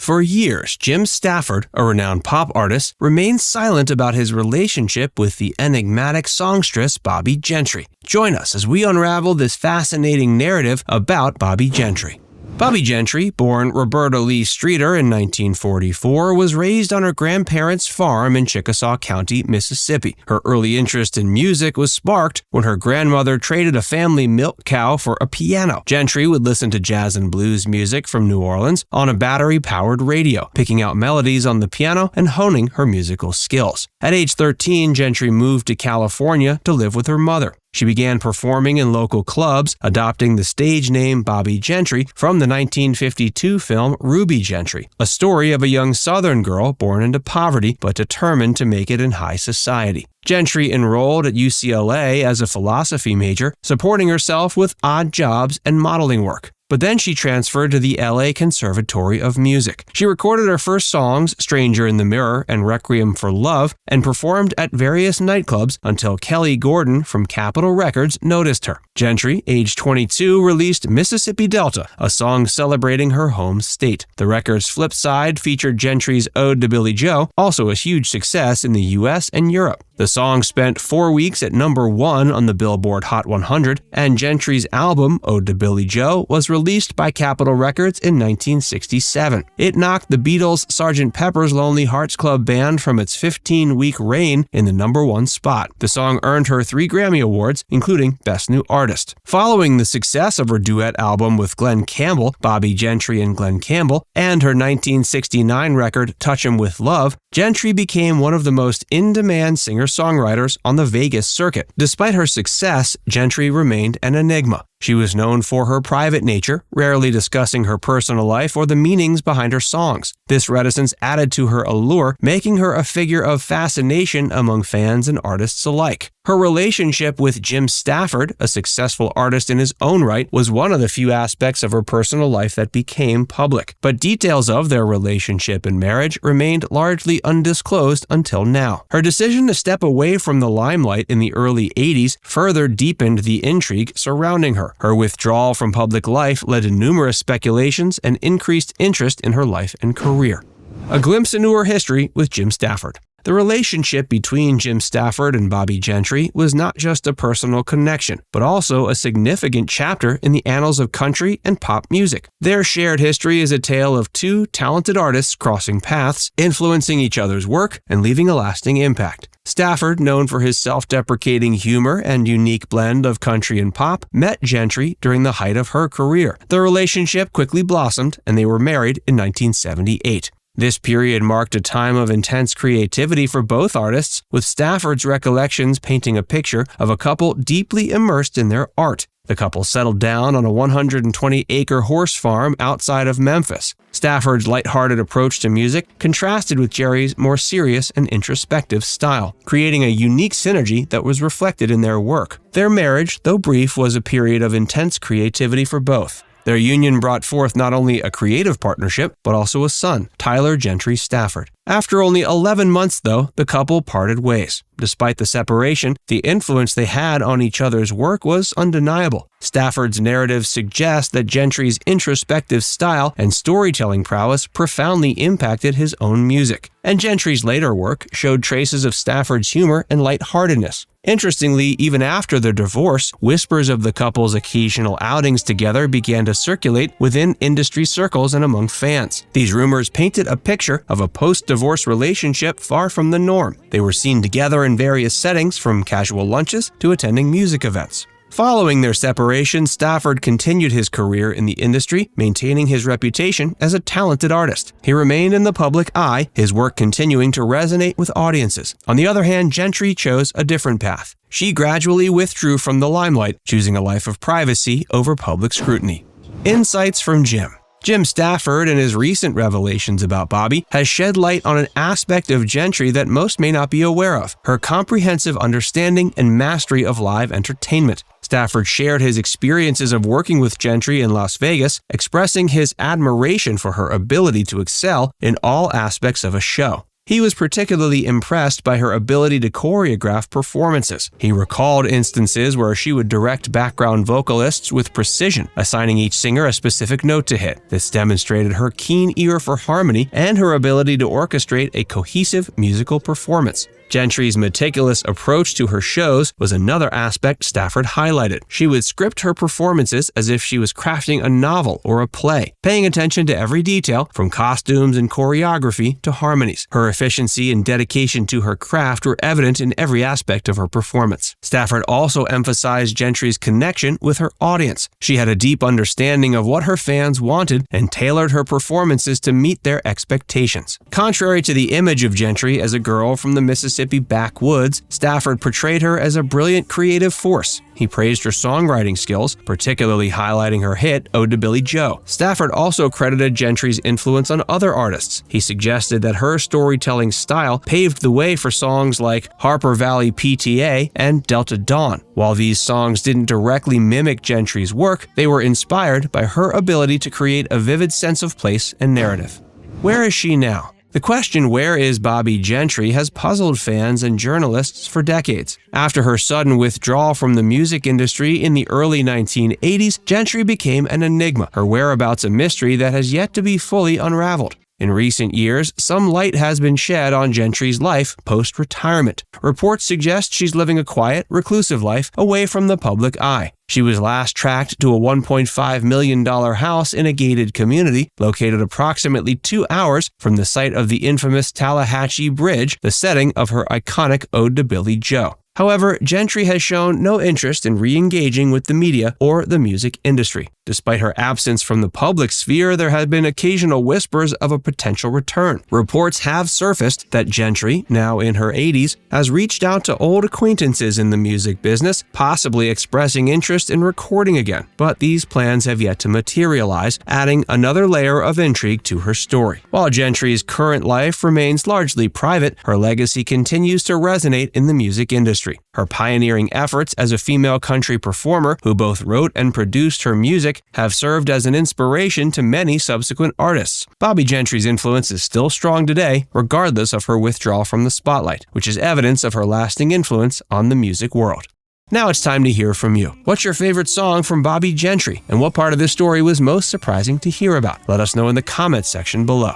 For years, Jim Stafford, a renowned pop artist, remained silent about his relationship with the enigmatic songstress Bobbie Gentry. Join us as we unravel this fascinating narrative about Bobbie Gentry. Bobbie Gentry, born Roberta Lee Streeter in 1944, was raised on her grandparents' farm in Chickasaw County, Mississippi. Her early interest in music was sparked when her grandmother traded a family milk cow for a piano. Gentry would listen to jazz and blues music from New Orleans on a battery-powered radio, picking out melodies on the piano and honing her musical skills. At age 13, Gentry moved to California to live with her mother. She began performing in local clubs, adopting the stage name Bobbie Gentry from the 1952 film Ruby Gentry, a story of a young Southern girl born into poverty but determined to make it in high society. Gentry enrolled at UCLA as a philosophy major, supporting herself with odd jobs and modeling work. But then she transferred to the LA Conservatory of Music. She recorded her first songs, Stranger in the Mirror and Requiem for Love, and performed at various nightclubs until Kelly Gordon from Capitol Records noticed her. Gentry, age 22, released Mississippi Delta, a song celebrating her home state. The record's flip side featured Gentry's Ode to Billie Joe, also a huge success in the US and Europe. The song spent 4 weeks at number 1 on the Billboard Hot 100, and Gentry's album, Ode to Billie Joe, was released by Capitol Records in 1967. It knocked the Beatles' Sgt. Pepper's Lonely Hearts Club Band from its 15-week reign in the number 1 spot. The song earned her 3 Grammy Awards, including Best New Artist. Following the success of her duet album with Glenn Campbell, Bobbie Gentry and Glenn Campbell, and her 1969 record Touch 'Em With Love, Gentry became one of the most in-demand singer-songwriters on the Vegas circuit. Despite her success, Gentry remained an enigma. She was known for her private nature, rarely discussing her personal life or the meanings behind her songs. This reticence added to her allure, making her a figure of fascination among fans and artists alike. Her relationship with Jim Stafford, a successful artist in his own right, was one of the few aspects of her personal life that became public. But details of their relationship and marriage remained largely undisclosed until now. Her decision to step away from the limelight in the early 80s further deepened the intrigue surrounding her. Her withdrawal from public life led to numerous speculations and increased interest in her life and career. A glimpse into her history with Jim Stafford. The relationship between Jim Stafford and Bobbie Gentry was not just a personal connection, but also a significant chapter in the annals of country and pop music. Their shared history is a tale of two talented artists crossing paths, influencing each other's work and leaving a lasting impact. Stafford, known for his self-deprecating humor and unique blend of country and pop, met Gentry during the height of her career. The relationship quickly blossomed, and they were married in 1978. This period marked a time of intense creativity for both artists, with Stafford's recollections painting a picture of a couple deeply immersed in their art. The couple settled down on a 120-acre horse farm outside of Memphis. Stafford's lighthearted approach to music contrasted with Jerry's more serious and introspective style, creating a unique synergy that was reflected in their work. Their marriage, though brief, was a period of intense creativity for both. Their union brought forth not only a creative partnership, but also a son, Tyler Gentry Stafford. After only 11 months, though, the couple parted ways. Despite the separation, the influence they had on each other's work was undeniable. Stafford's narratives suggest that Gentry's introspective style and storytelling prowess profoundly impacted his own music. And Gentry's later work showed traces of Stafford's humor and lightheartedness. Interestingly, even after their divorce, whispers of the couple's occasional outings together began to circulate within industry circles and among fans. These rumors painted a picture of a post-divorce relationship far from the norm. They were seen together in various settings, from casual lunches to attending music events. Following their separation, Stafford continued his career in the industry, maintaining his reputation as a talented artist. He remained in the public eye, his work continuing to resonate with audiences. On the other hand, Gentry chose a different path. She gradually withdrew from the limelight, choosing a life of privacy over public scrutiny. Insights from Jim. Jim Stafford, in his recent revelations about Bobbie, has shed light on an aspect of Gentry that most may not be aware of: her comprehensive understanding and mastery of live entertainment. Stafford shared his experiences of working with Gentry in Las Vegas, expressing his admiration for her ability to excel in all aspects of a show. He was particularly impressed by her ability to choreograph performances. He recalled instances where she would direct background vocalists with precision, assigning each singer a specific note to hit. This demonstrated her keen ear for harmony and her ability to orchestrate a cohesive musical performance. Gentry's meticulous approach to her shows was another aspect Stafford highlighted. She would script her performances as if she was crafting a novel or a play, paying attention to every detail, from costumes and choreography to harmonies. Her efficiency and dedication to her craft were evident in every aspect of her performance. Stafford also emphasized Gentry's connection with her audience. She had a deep understanding of what her fans wanted and tailored her performances to meet their expectations. Contrary to the image of Gentry as a girl from the Mississippi backwoods, Stafford portrayed her as a brilliant creative force. He praised her songwriting skills, particularly highlighting her hit, Ode to Billie Joe. Stafford also credited Gentry's influence on other artists. He suggested that her storytelling style paved the way for songs like Harper Valley PTA and Delta Dawn. While these songs didn't directly mimic Gentry's work, they were inspired by her ability to create a vivid sense of place and narrative. Where is she now? The question, "Where is Bobbie Gentry?" has puzzled fans and journalists for decades. After her sudden withdrawal from the music industry in the early 1980s, Gentry became an enigma, her whereabouts a mystery that has yet to be fully unraveled. In recent years, some light has been shed on Gentry's life post-retirement. Reports suggest she's living a quiet, reclusive life away from the public eye. She was last tracked to a $1.5 million house in a gated community located approximately 2 hours from the site of the infamous Tallahatchie Bridge, the setting of her iconic Ode to Billie Joe. However, Gentry has shown no interest in re-engaging with the media or the music industry. Despite her absence from the public sphere, there have been occasional whispers of a potential return. Reports have surfaced that Gentry, now in her 80s, has reached out to old acquaintances in the music business, possibly expressing interest in recording again. But these plans have yet to materialize, adding another layer of intrigue to her story. While Gentry's current life remains largely private, her legacy continues to resonate in the music industry. Her pioneering efforts as a female country performer who both wrote and produced her music have served as an inspiration to many subsequent artists. Bobbie Gentry's influence is still strong today, regardless of her withdrawal from the spotlight, which is evidence of her lasting influence on the music world. Now it's time to hear from you. What's your favorite song from Bobbie Gentry, and what part of this story was most surprising to hear about? Let us know in the comments section below.